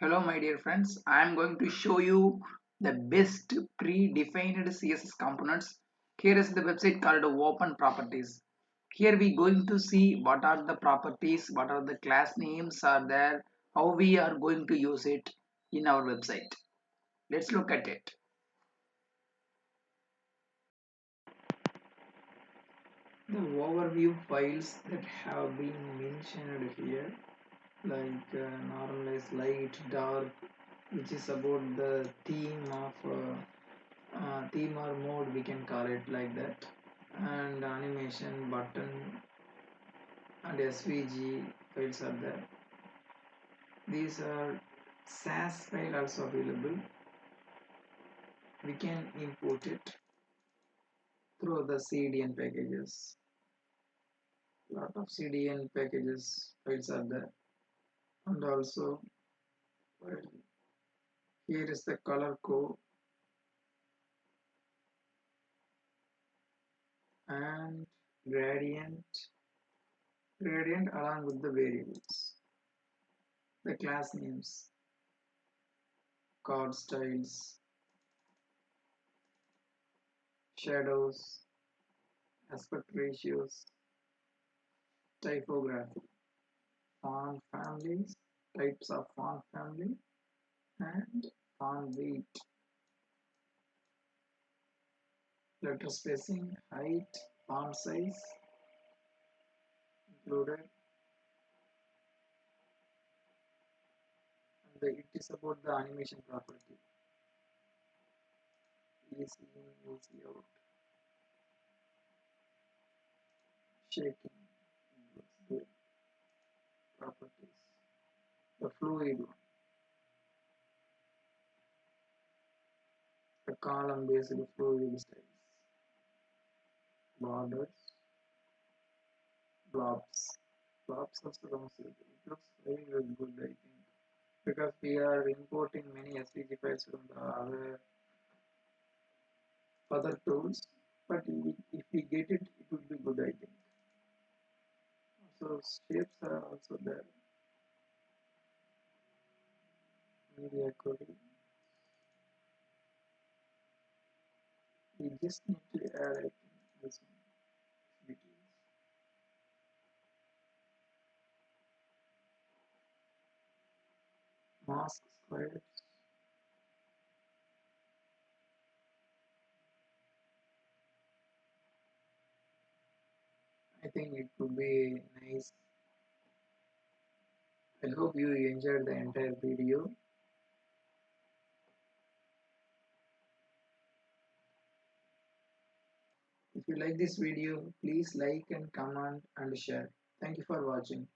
Hello my dear friends, I am going to show you the best predefined CSS components. Here is the website called Open Properties. Here we going to see what are the properties, what are the class names are there, how we are going to use it in our website. Let's look at it. The overview files that have been mentioned here like normalize light, dark, which is about the theme or mode, we can call it like that, and animation button and svg files are there. These are sas file also available. We can import it through the cdn packages. Lot of cdn packages files are there, and also, well, here is the color code and gradient along with the variables, the class names, card styles, shadows, aspect ratios, typography, font families, types of font family, and font weight, letter spacing, height, font size included, and it is about the animation property, easy in, easy out, shaking, looks good, properties, the fluid one, the column based fluid styles, borders, blobs. Blobs also comes with it. It looks very good, I think, because we are importing many SVG files from the other tools. But if we get it, it would be good, I think. So shapes are also there. Media coding. We just need to add, I think, this one. Details. Mask squares. I think it would be nice. I hope you enjoyed the entire video. If you like this video, please like and comment and share. Thank you for watching.